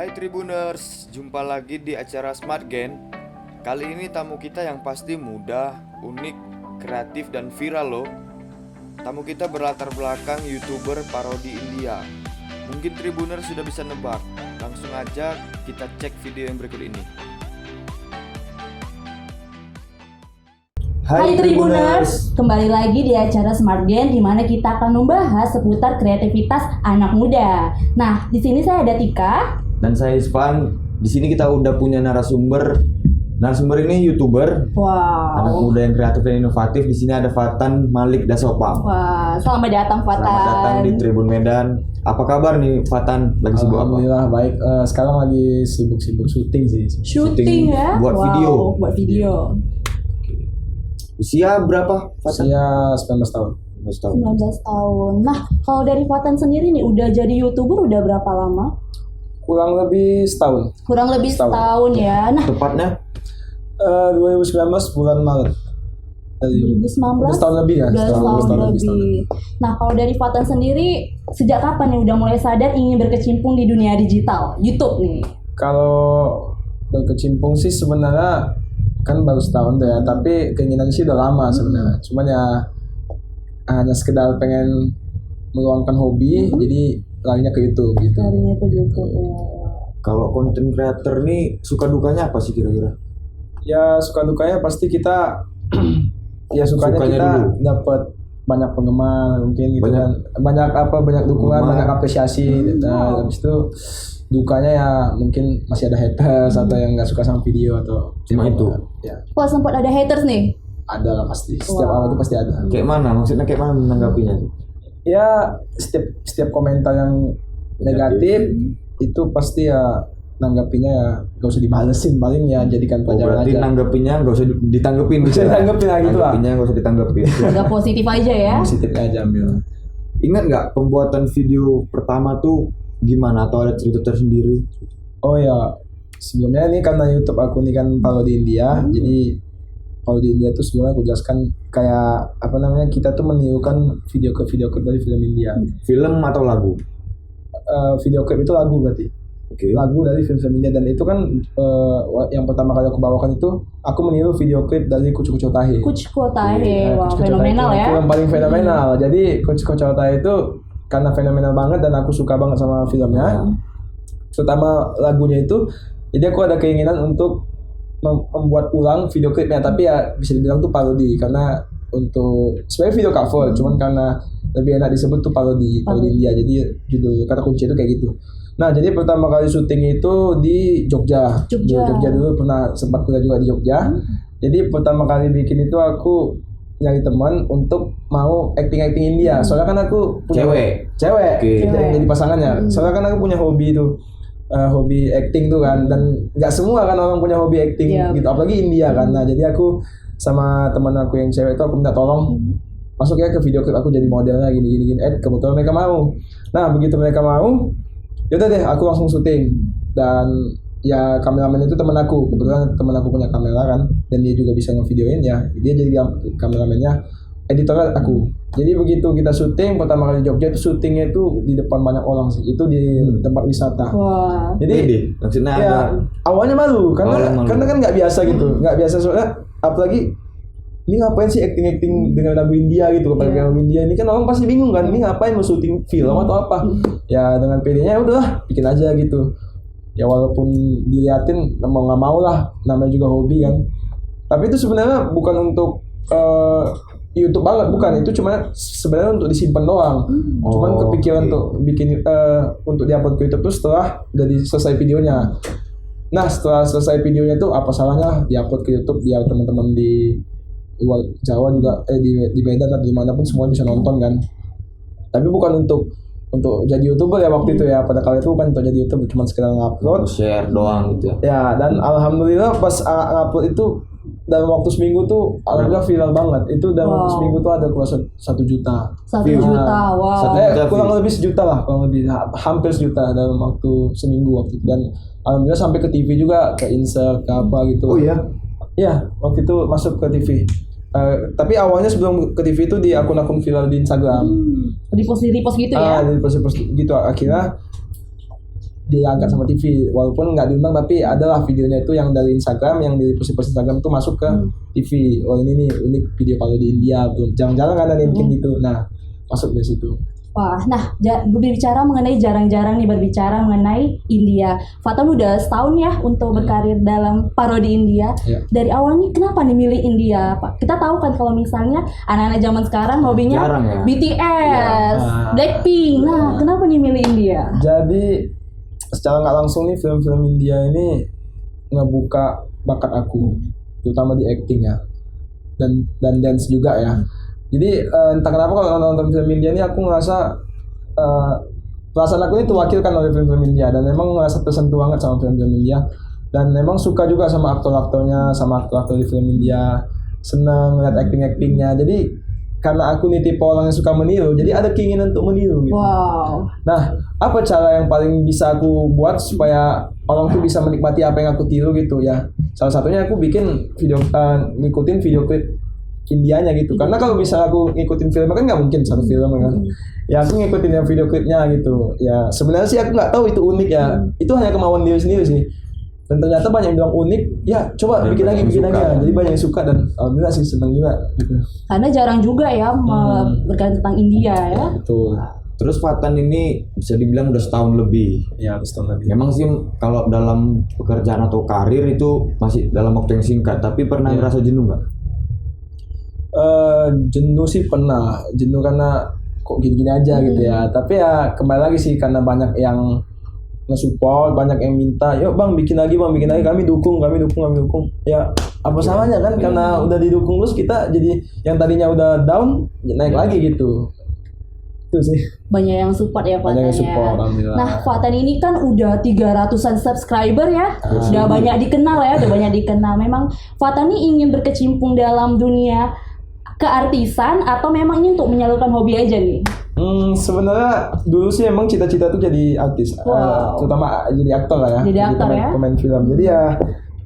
Hai Tribuners, jumpa lagi di acara Smart Gen. Kali ini tamu kita yang pasti muda, unik, kreatif, dan viral loh. Tamu kita berlatar belakang YouTuber parodi India. Mungkin Tribuners sudah bisa nebak. Langsung aja kita cek video yang berikut ini. Hai Tribuners, kembali lagi di acara Smart Gen di mana kita akan membahas seputar kreativitas anak muda. Nah, di sini saya ada Tika Dan saya Isvan. Di sini kita udah punya narasumber. Narasumber ini YouTuber, Wow. anak muda yang kreatif dan inovatif. Di sini ada Fatan Malik Dasopam. Wah, selamat datang Fatan. Selamat datang di Tribun Medan. Apa kabar nih Fatan? Lagi sibuk apa? Alhamdulillah baik. Sekarang lagi sibuk-sibuk syuting sih. Syuting ya? buat video. Buat video. Usia berapa Fatan? Saya 19 tahun. 19 tahun. 19 tahun. Nah, kalau dari Fatan sendiri nih udah jadi YouTuber udah berapa lama? Kurang lebih setahun. Kurang lebih setahun ya. Nah, Tepatnya 2019 bulan Maret. 2019 Udah setahun lebih ya? Udah Setahun setahun lebih. lebih. Nah, kalau dari Fatan sendiri sejak kapan nih udah mulai sadar ingin berkecimpung di dunia digital, YouTube nih? Kalau berkecimpung sih sebenarnya kan baru setahun tuh ya. Tapi keinginan sih udah lama sebenarnya. Cuman ya hanya sekedar pengen meluangkan hobi. Jadi larinya ke YouTube gitu. Carinya ke YouTube ya. kalau konten creator nih suka dukanya apa sih kira-kira? Ya suka dukanya pasti kita ya sukanya Sukanya kita dulu. dapat banyak penggemar mungkin gitu Banyak- kan, banyak dukungan, Penggemar. banyak apresiasi. Habis itu dukanya ya mungkin masih ada haters atau yang nggak suka sama video atau Cuma itu? ya Wah, sempat ada haters nih. ada lah pasti setiap Wow. awal itu pasti ada Kayak mana? Maksudnya kayak mana menanggapinya? ya setiap komentar yang negatif itu pasti ya nanggapinya ya gak usah dibalesin, paling ya jadikan Oh, pelajaran berarti aja. nanggepinnya nggak usah ditanggepin Nggak usah ditanggepin lah gitu lah. Nanggepinnya nggak usah ditanggepin. Agak positif aja ya. Positifnya aja ambil. Ingat nggak pembuatan video pertama tuh gimana? Atau ada cerita tersendiri? Oh ya, sebelumnya ini karena YouTube aku ini kan parodi India, jadi parodi India tuh sebelumnya aku jelaskan kayak apa namanya, kita tuh menirukan video klip dari film India. Film atau lagu? Video klip itu lagu berarti, Oke. lagu dari film India, dan itu kan yang pertama kali aku bawakan itu aku meniru video klip dari Kucu Kucu Tahe. Kuch Kotahe, wah Kucu Kucu Tahe fenomenal itu ya. film paling fenomenal. Jadi Kucu Kucu Tahe itu karena fenomenal banget dan aku suka banget sama filmnya. Terutama lagunya itu, jadi aku ada keinginan untuk membuat ulang video klipnya, tapi ya bisa dibilang tuh parodi karena untuk sebenarnya video cover, cuman karena lebih enak disebut tuh parodi India, jadi judul kata kunci itu kayak gitu. Nah, jadi pertama kali syuting itu di Jogja. Jogja. Di Jogja dulu, pernah sempat kuliah juga di Jogja. Jadi pertama kali bikin itu aku nyari teman untuk mau acting India. Soalnya kan aku punya cewek Oke. yang jadi pasangannya. Soalnya kan aku punya hobi itu, hobi acting tuh kan, dan nggak semua kan orang punya hobi acting Iya. gitu, apalagi India kan. Nah, jadi aku sama teman aku yang cewek itu aku minta tolong masuk ya ke video klip aku jadi modelnya gini. Kebetulan mereka mau. Nah, begitu mereka mau, yaudah deh aku langsung syuting. Dan ya kameramen itu teman aku, kebetulan teman aku punya kamera kan, dan dia juga bisa ngevideoin ya, dia jadi kameramennya, editornya aku. Jadi begitu kita syuting pertama kali di Jogja itu, syutingnya itu di depan banyak orang sih, itu di tempat wisata. Wah. Jadi Pede. Maksudnya ya ada awalnya malu karena Awalnya malu. karena kan nggak biasa gitu, nggak biasa soalnya, apalagi ini ngapain sih acting dengan lagu India gitu, pakai lagu India ini kan orang pasti bingung kan, ini ngapain mau syuting film atau apa. Ya dengan pedenya udahlah bikin aja gitu. Ya walaupun diliatin mau nggak mau lah, namanya juga hobi kan. Tapi itu sebenarnya bukan untuk YouTube banget, bukan, itu cuma sebenarnya untuk disimpan doang. Cuman kepikiran untuk bikin untuk diupload ke YouTube tuh setelah udah selesai videonya. Nah, setelah selesai videonya tuh apa salahnya diupload ke YouTube biar teman-teman di luar Jawa juga di Medan atau dimanapun semua bisa nonton kan. Tapi bukan untuk jadi YouTuber ya waktu itu ya, pada kali itu bukan untuk jadi YouTuber, cuma sekedar ngupload. share doang gitu ya. Ya, dan alhamdulillah pas ngupload itu dalam waktu seminggu tuh alhamdulillah viral banget. Itu dalam waktu seminggu tuh ada keluar 1 juta. 1 juta, wow. Kurang lebih 1 juta lah, kurang lebih hampir 1 juta dalam waktu seminggu waktu itu. Dan alhamdulillah sampai ke TV juga, ke Insert, ke apa gitu. Oh iya. Iya, waktu itu masuk ke TV. Tapi awalnya sebelum ke TV itu di akun-akun viral di Instagram. Repost gitu ya. Di post gitu. Akhirnya diangkat sama TV, walaupun nggak diundang tapi adalah videonya itu yang dari Instagram, yang dari post Instagram itu masuk ke TV. Oh ini nih unik video kalau di India, belum jarang-jarang kan ada yang bikin gitu. Nah masuk dari situ. Wah, nah berbicara mengenai jarang-jarang nih berbicara mengenai India. Fatan udah setahun ya untuk berkarir dalam parodi India. Ya. Dari awal nih kenapa nih milih India, Pak? Kita tahu kan kalau misalnya anak-anak zaman sekarang hobinya Jarang ya. BTS, Ya. Blackpink. Nah, kenapa nih milih India? Jadi secara nggak langsung nih film-film India ini ngebuka bakat aku, terutama di acting ya, dan dance juga ya. Jadi entah kenapa kalau nonton film India ini aku ngerasa perasaan aku ini terwakilkan oleh film-film India, dan memang ngerasa tersentuh banget sama film-film India, dan memang suka juga sama aktor-aktornya, sama aktor-aktor di film India, seneng ngeliat acting-actingnya. Jadi karena aku nih tipe orang yang suka meniru, jadi ada keinginan untuk meniru gitu. Wow. Nah, apa cara yang paling bisa aku buat supaya orang tuh bisa menikmati apa yang aku tiru gitu ya? Salah satunya aku bikin video, ngikutin video klip Indianya gitu. Karena kalau bisa aku ngikutin film kan nggak mungkin satu film kan. Ya aku ngikutin yang video klipnya gitu. Ya sebenarnya sih aku nggak tahu itu unik ya. Itu hanya kemauan diri sendiri sih. Dan ternyata banyak yang bilang unik. Ya coba bikin lagi. Jadi banyak yang suka dan alhamdulillah sih senang juga gitu. Karena jarang juga ya berbicara tentang India ya. Betul. Terus Fatan ini bisa dibilang udah setahun lebih. Ya setahun lebih. Memang sih kalau dalam pekerjaan atau karir itu masih dalam waktu yang singkat, tapi pernah ngerasa jenuh nggak? Jenuh sih pernah. Jenuh karena kok gini-gini aja gitu ya. Tapi ya kembali lagi sih karena banyak yang nge-support, banyak yang minta, yuk bang bikin lagi, kami dukung. Ya apa salahnya kan, karena udah didukung terus kita jadi yang tadinya udah down naik lagi gitu. Itu sih. Banyak yang support ya Fatan Banyak yang ya. support, alhamdulillah. Nah, Fatan ini kan udah 300-an subscriber ya. Udah banyak dikenal ya, Memang Fatan ini ingin berkecimpung dalam dunia keartisan atau memang ini untuk menyalurkan hobi aja nih? Sebenarnya dulu sih emang cita-cita tuh jadi artis, terutama jadi aktor lah ya. Jadi aktor ya. Pemain film. Jadi ya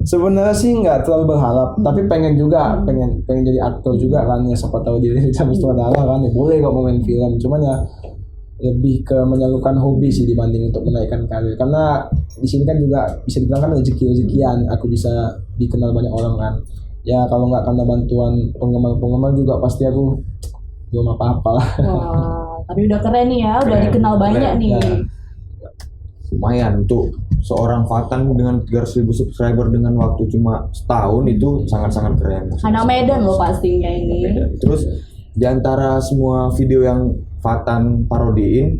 sebenarnya sih nggak terlalu berharap, tapi pengen juga, pengen jadi aktor juga kan ya, siapa tahu diri bisa sutradara kan ya, boleh kok main film. Cuman ya lebih ke menyalurkan hobi sih dibanding untuk menaikkan karir, karena di sini kan juga bisa dibilang kan rezeki-rezekian aku bisa dikenal banyak orang kan. Ya kalau nggak karena bantuan penggemar juga pasti aku belum apa-apa lah. Wah, tapi udah keren nih ya, udah dikenal banyak nih. Ya. Lumayan untuk seorang Fatan dengan 300.000 subscriber dengan waktu cuma setahun itu sangat-sangat keren. Anak Medan loh pastinya ini. Terus di antara semua video yang Fatan parodiin,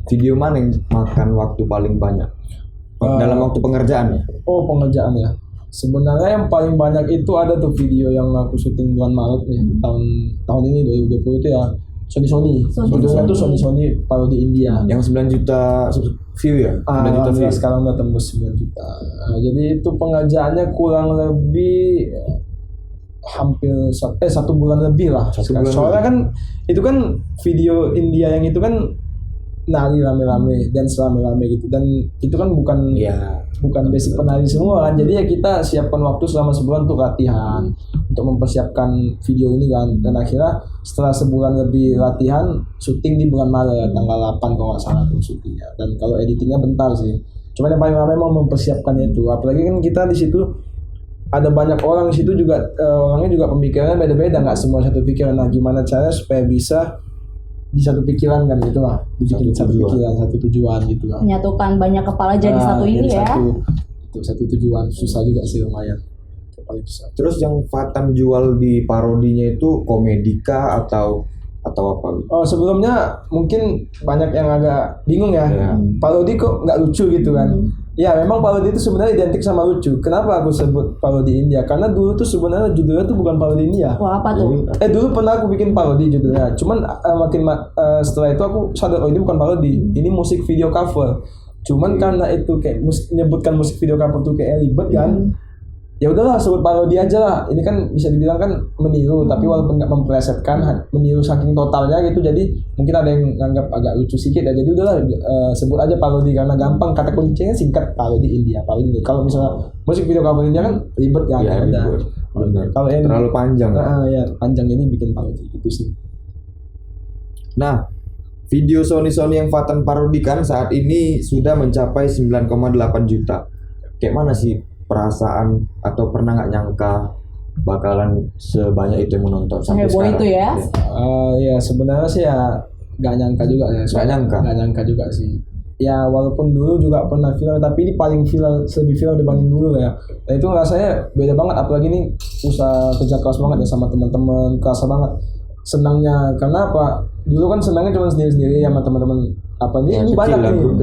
video mana yang makan waktu paling banyak dalam waktu pengerjaannya? Oh, pengerjaan ya. Sebenarnya yang paling banyak itu ada tuh video yang aku syuting bulan Maret nih, tahun ini 2020 itu ya, Sony. Judulnya tuh Sony parodi India. Yang 9 juta view ya? 9 juta view. Sekarang udah tembus 9 juta. Nah, jadi itu pengerjaannya kurang lebih hampir 1 bulan lebih lah. Soalnya kan itu kan video India yang itu kan nari rame-rame, dance rame-rame gitu, dan itu kan bukan basic penari semua kan. Jadi ya kita siapkan waktu selama sebulan untuk latihan, untuk mempersiapkan video ini kan. Dan akhirnya setelah sebulan lebih latihan, syuting di bulan Maret tanggal 8 kalau nggak salah tuh syutingnya. Dan kalau editingnya bentar sih. Cuman yang paling lama memang mempersiapkannya itu. Apalagi kan kita di situ ada banyak orang di situ juga, orangnya juga pemikirannya beda-beda, nggak semua satu pikiran. Nah gimana caranya supaya bisa di satu pikiran kan, itulah bikin satu pikiran, satu tujuan gitu lah. Menyatukan banyak kepala jadi satu ini jadi ya. Satu tujuan, susah juga sih lumayan. Paling susah. Terus yang Fatan jual di parodinya itu komedika atau apa? Oh sebelumnya mungkin banyak yang agak bingung ya. Parodi kok nggak lucu gitu kan? Ya memang parodi itu sebenarnya identik sama lucu. Kenapa aku sebut parodi India? Karena dulu tuh sebenarnya judulnya tuh bukan parodi India. Wah, apa tuh? Dulu pernah aku bikin parodi judulnya. Cuman setelah itu aku sadar, oh ini bukan parodi, ini musik video cover. Cuman karena itu kayak menyebutkan musik video cover tuh kayak ribet kan. Ya udahlah sebut parodi aja lah. Ini kan bisa dibilang kan meniru, tapi walaupun nggak memplesetkan, meniru saking totalnya gitu. Jadi mungkin ada yang nganggap agak lucu sedikit ya. Jadi udahlah sebut aja parodi karena gampang. Kata kuncinya singkat, parodi India. Parodi. Kalau misalnya musik video cover India kan ribet kan. Ya, ribet. Kalau yang terlalu panjang. Ya panjang, ini bikin parodi gitu sih. Nah, Video Sony yang Fatan parodikan saat ini sudah mencapai 9,8 juta. Kayak mana sih perasaan atau pernah nggak nyangka bakalan sebanyak itu yang menonton sampai Heboh sekarang? itu ya. Ya sebenarnya sih ya nggak nyangka juga ya. Nggak nyangka juga sih. Ya walaupun dulu juga pernah viral, tapi ini paling viral, lebih viral dibanding dulu ya. Dan itu rasanya beda banget, apalagi ini usaha kerja keras banget ya sama teman-teman, kerasa banget. Senangnya karena apa? Dulu kan senangnya cuma sendiri-sendiri sama teman-teman. Apa Ya, ini kecil banyak lah, nih, grup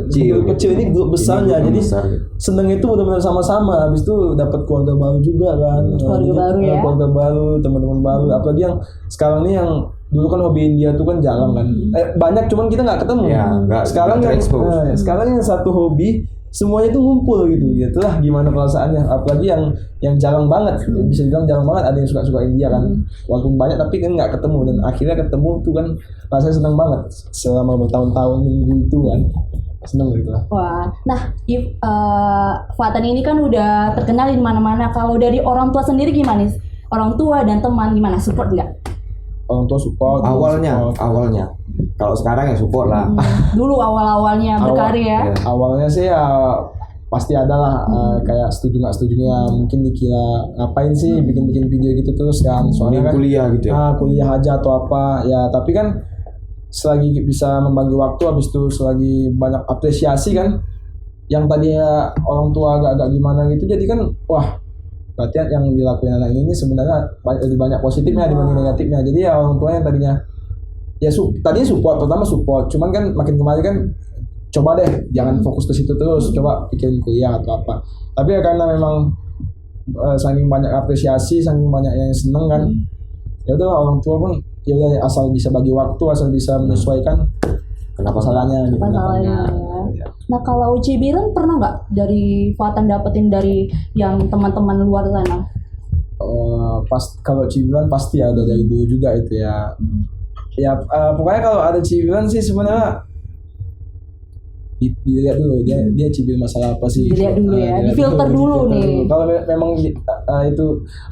kecil. ini grup besarnya, Ini grup jadi besar, gitu. seneng itu benar-benar sama-sama. Habis itu dapat keluarga baru juga kan, Keluarga baru ya. keluarga baru, teman-teman baru. Apalagi yang sekarang nih yang dulu kan hobi India tuh kan jarang kan, banyak cuman kita nggak ketemu. Ya, sekarang nggak terekspos. sekarang yang satu hobi semuanya itu ngumpul gitu. Itulah gimana perasaannya. Apalagi yang jarang banget, bisa dibilang jarang banget ada yang suka India kan. Walaupun banyak tapi kan nggak ketemu, dan akhirnya ketemu tuh kan rasanya senang banget selama bertahun-tahun nunggu itu kan. Senang gitu lah. Wah, nah Fatan ini kan udah terkenal di mana-mana. Kalau dari orang tua sendiri gimana nih? Orang tua dan teman gimana? Support nggak? Orang tua support. Awalnya kalau sekarang ya support lah. Dulu awal-awalnya berkarya. Awalnya sih ya pasti ada lah, kayak setuju nggak setujunya, mungkin dikira ngapain sih bikin video gitu terus kan, soalnya kan kuliah gitu ya. Kuliah aja atau apa ya, tapi kan selagi bisa membagi waktu, habis itu selagi banyak apresiasi kan, yang tadinya orang tua agak-agak gimana gitu, jadi kan wah berarti yang dilakuin anak ini sebenarnya lebih banyak positifnya dibanding negatifnya. Jadi ya orang tua yang tadinya ya tadinya pertama support, cuman kan makin kemarin kan coba deh jangan fokus ke situ terus, coba pikirin kuliah atau apa. Tapi ya karena memang saking banyak apresiasi, saking banyak yang seneng kan, ya udah orang tua pun ya udah, asal bisa bagi waktu, asal bisa menyesuaikan, kenapa salahnya gitu. Ya. Nah kalau cibiran pernah nggak dari Fatan dapetin dari yang teman-teman luar sana? Kalau cibiran pasti ada dari dulu juga itu ya. Ya pokoknya kalau ada cibiran sih sebenarnya dilihat dulu dia cibir masalah apa sih. Dilihat dulu ya, difilter dulu nih. Kalau memang itu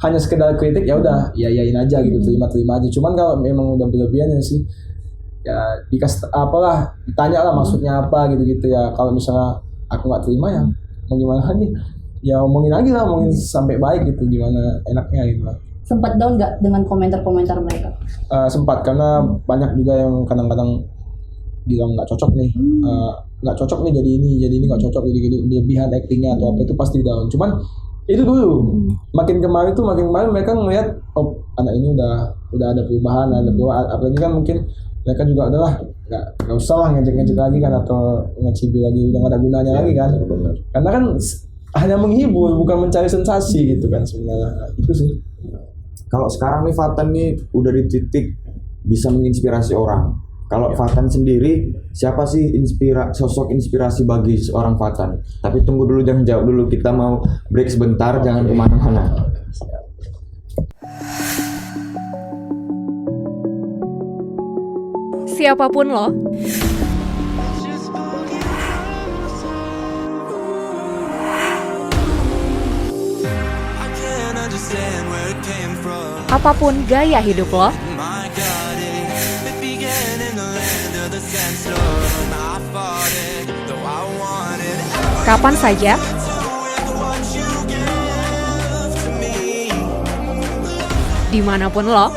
hanya sekedar kritik ya udah yain aja gitu, terima aja. Cuman kalau memang udah berlebihan ya sih ya dikasih apalah, ditanya lah maksudnya apa gitu ya. Kalau misalnya aku nggak terima ya mau gimana lagi ya, omongin lagi lah, omongin sampai baik gitu, gimana enaknya gitu lah. Sempat down nggak dengan komentar-komentar mereka? Sempat, karena banyak juga yang kadang-kadang bilang nggak cocok nih, nggak cocok nih jadi ini nggak cocok, jadi berlebihan actingnya atau apa, itu pasti down. Cuman itu dulu, makin kemarin mereka ngelihat oh anak ini udah ada perubahan, apalagi kan mungkin mereka juga adalah nggak usah lah ngejek lagi kan, atau ngecibir lagi, udah nggak ada gunanya lagi kan. Karena kan hanya menghibur, bukan mencari sensasi gitu kan sebenarnya. Itu sih. Kalau sekarang nih Fatan nih udah di titik bisa menginspirasi orang. Kalau Fatan sendiri, siapa sih sosok inspirasi bagi seorang Fatan? Tapi tunggu dulu, jangan jawab dulu. Kita mau break sebentar, jangan kemana-mana. Siapapun lo, apapun gaya hidup lo, kapan saja, dimanapun lo,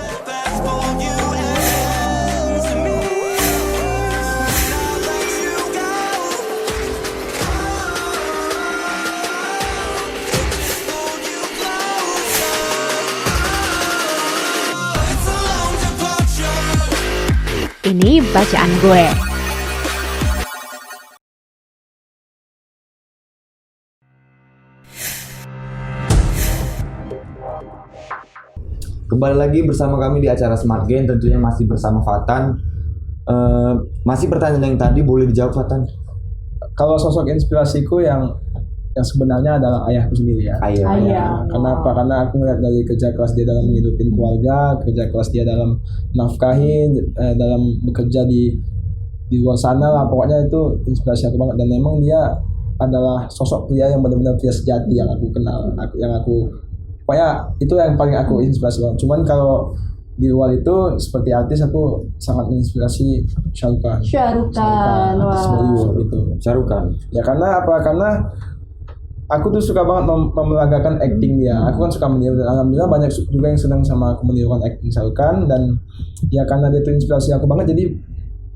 ini bacaan gue. Kembali lagi bersama kami di acara Smart Game, tentunya masih bersama Fatan. Masih pertanyaan yang tadi boleh dijawab Fatan? Kalau sosok inspirasiku yang sebenarnya adalah ayahku sendiri ya. Ayah. Kenapa? Karena aku melihat dari kerja keras dia dalam menghidupin keluarga, kerja keras dia dalam nafkahin, dalam bekerja di luar sana lah. Pokoknya itu inspirasi aku banget, dan memang dia adalah sosok pria yang benar-benar pria sejati yang aku kenal, pokoknya itu yang paling aku inspirasi banget. Cuman kalau di luar itu seperti artis aku sangat menginspirasi Shah Rukh Khan. Shah Rukh Khan, Artis wah. Bollywood itu. Syarukan. Ya karena apa? Karena aku tuh suka banget memeragakan acting dia. Aku kan suka meniru dan alhamdulillah banyak juga yang senang sama aku menirukan acting Shah Rukh Khan, dan ya karena dia tuh inspirasi aku banget, jadi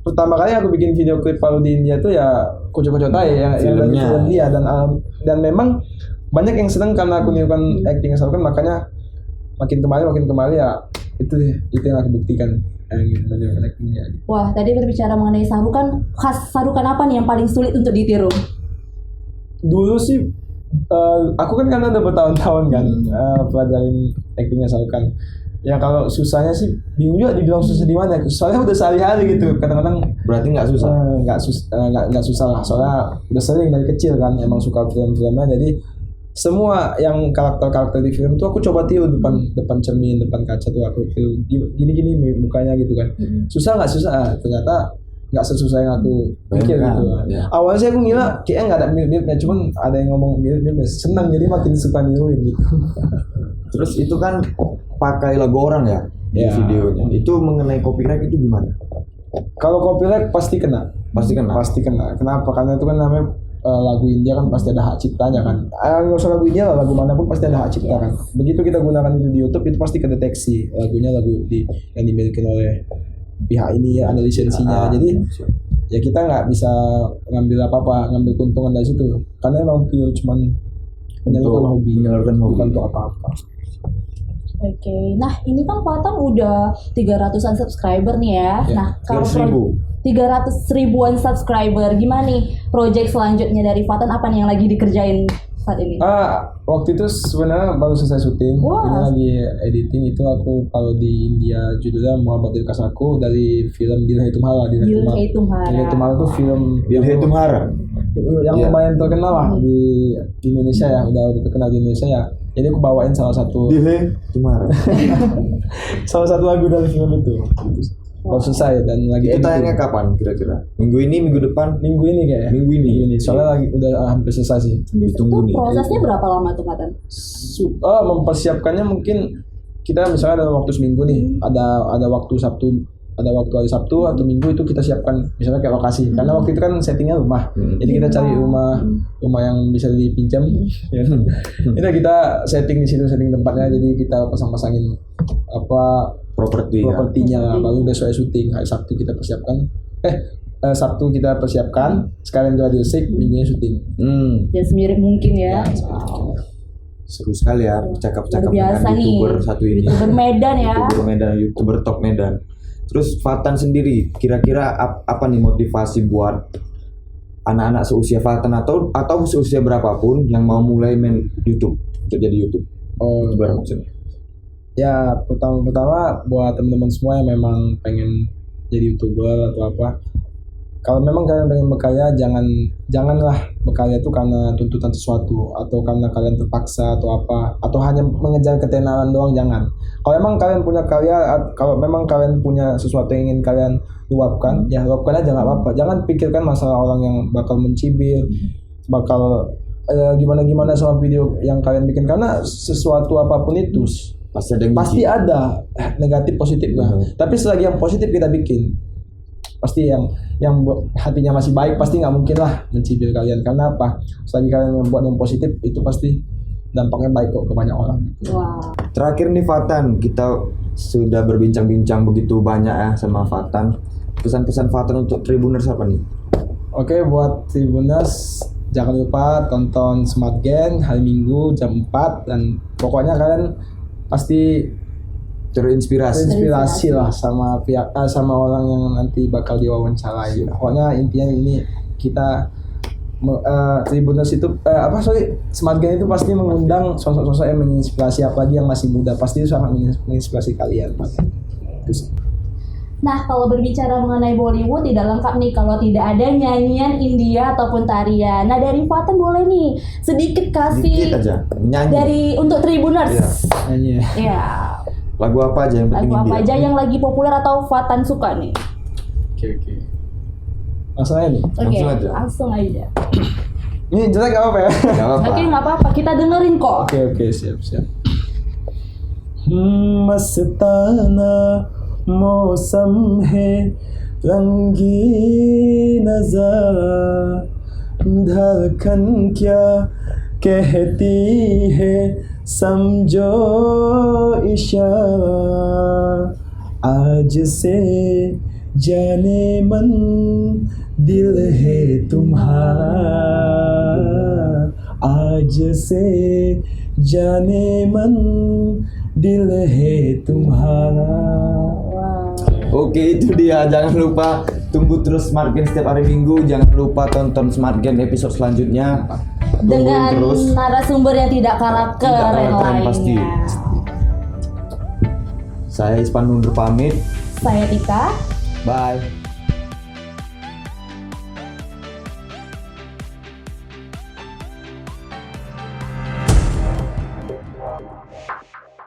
pertama kali aku bikin video klip parodi India tuh ya Koco-Koco Tai yang dari Filmnya. film dia, dan memang banyak yang senang karena aku nirukan acting Shah Rukh Khan, makanya makin kemari ya itu yang aku buktikan menirukan actingnya. Wah, tadi berbicara mengenai Shah Rukh Khan, khas Shah Rukh Khan apa nih yang paling sulit untuk ditiru? Dulu sih aku kan karena udah bertahun-tahun kan pelajarin actingnya Shah Rukh Khan. Ya kalau susahnya sih bingung juga dibilang susah di mana. Soalnya udah sehari-hari gitu. Kadang-kadang Berarti nggak susah. nggak susah lah. Soalnya udah sering dari kecil kan emang suka film-filmnya. Jadi semua yang karakter-karakter di film tuh aku coba tiru depan cermin, depan kaca tuh aku tiru gini-gini mukanya gitu kan. Susah nggak susah? Ternyata nggak sesusah yang aku pikir gitu. Ya. Awalnya sih aku ngira kayaknya nggak ada mirip-miripnya, cuman ada yang ngomong mirip-mirip, senang jadi makin suka niruin gitu. Terus itu kan pakai lagu orang ya di Ya. videonya. Itu mengenai copyright itu gimana? Kalau copyright pasti kena. Pasti kena. Pasti kena. Kenapa? Karena itu kan namanya lagu India kan pasti ada hak ciptanya kan. Nggak usah lagu India lah, lagu manapun pasti ada hak cipta kan. Begitu kita gunakan itu di YouTube itu pasti kedeteksi lagunya yang dimiliki oleh pihak ini ya, ada lisensinya. Jadi ya kita nggak bisa ngambil apa-apa, ngambil keuntungan dari situ. Karena emang video cuman menyalurkan hobi, menyalurkan hobi. bukan untuk apa-apa. Oke, nah ini kan Fatan udah 300-an subscriber nih ya. Ya, Nah kalau 300.000. 300 ribuan subscriber, gimana nih project selanjutnya dari Fatan, apa nih yang lagi dikerjain saat ini? Waktu itu sebenarnya baru selesai syuting. Wah. Ini lagi editing, itu aku kalau di India judulnya Muhammad Dilkasaku dari film Dilhai Tumhara. Dilhai Tumhara. Dilhai Tumhara itu film Dilhai Tumhara. yang Iya. lumayan terkenal lah di Indonesia ya, udah terkenal di Indonesia ya. Jadi aku bawain salah satu Dilhai Tumhara. lagu dari film itu. Baru selesai dan lagi Itu editing. tayangnya kapan kira-kira? Minggu ini, minggu depan? Minggu ini kayaknya. Minggu ini. Soalnya lagi udah hampir selesai sih. Ditunggu Itu nih. prosesnya berapa lama tuh Fatan? Mempersiapkannya mungkin kita misalnya ada waktu seminggu nih, ada waktu hari Sabtu atau Minggu itu kita siapkan misalnya kayak lokasi, karena waktu itu kan settingnya rumah, jadi kita cari rumah yang bisa dipinjam. Itu kita setting di situ, setting tempatnya, jadi kita pasang-pasangin propertinya, baru besok syuting. Hari Sabtu kita persiapkan, Sabtu kita persiapkan, sekalian gladi resik, Minggunya syuting. Ya semirip mungkin ya. Seru sekali ya cakap-cakap Luar biasa dengan nih. YouTuber satu ini. YouTuber Medan ya. YouTuber Medan, YouTuber top Medan. Terus Fatan sendiri, kira-kira apa nih motivasi buat anak-anak seusia Fatan atau seusia berapapun yang mau mulai main YouTube untuk jadi YouTube? YouTuber maksudnya. Ya pertama buat teman-teman semua yang memang pengen jadi YouTuber atau apa, kalau memang kalian pengen berkarya, janganlah berkarya itu karena tuntutan sesuatu atau karena kalian terpaksa atau apa, atau hanya mengejar ketenaran doang. Jangan. Kalau memang kalian punya karya, kalau memang kalian punya sesuatu yang ingin kalian luapkan, ya luapkan aja, nggak apa-apa. Jangan pikirkan masalah orang yang bakal mencibir, bakal gimana sama video yang kalian bikin, karena sesuatu apapun itu pasti ada negatif positifnya. Tapi selagi yang positif kita bikin, pasti yang hatinya masih baik pasti nggak mungkin lah mencibir kalian. Karena apa? Selagi kalian membuat yang positif itu pasti dampaknya baik kok ke banyak orang. Wah. Terakhir nih Fatan, kita sudah berbincang-bincang begitu banyak ya sama Fatan. Pesan-pesan Fatan untuk Tribuners apa nih? Oke, buat Tribuners jangan lupa tonton Smart Gen hari Minggu jam 4, dan pokoknya kalian pasti terinspirasi lah sama sama orang yang nanti bakal diwawancarai. Pokoknya intinya ini kita Tribuners itu Smart Gen itu pasti mengundang sosok-sosok yang menginspirasi, apalagi yang masih muda, pasti itu sangat menginspirasi kalian. Nah, kalau berbicara mengenai Bollywood tidak lengkap nih kalau tidak ada nyanyian India ataupun tarian. Nah, dari Fatan boleh nih sedikit kasih Sedikit aja, nyanyi. untuk Tribuners. Iya. Nyanyi. Ya. Lagu apa aja yang penting Lagu apa India? aja yang lagi populer atau Fatan suka nih? Oke. Langsung aja nih. Oke, langsung aja. Ini jelek gak apa-apa ya? Gak apa-apa. Oke, nggak apa-apa, kita dengerin kok. Oke, siap. मस्ताना मौसम है रंगीन नज़ारा धड़कन क्या कहती है समझो इशारा आज से जाने मन दिल है तुम्हारा आज से जाने मन दिल है तुम्हारा. Oke, itu dia. Jangan lupa tunggu terus Smart Gen setiap hari Minggu. Jangan lupa tonton Smart Gen episode selanjutnya. Tungguin Dengan terus. narasumber yang tidak kalah Tidak kalah keren keren lainnya. pasti. Saya Ispan undur pamit. Saya Tika. Bye.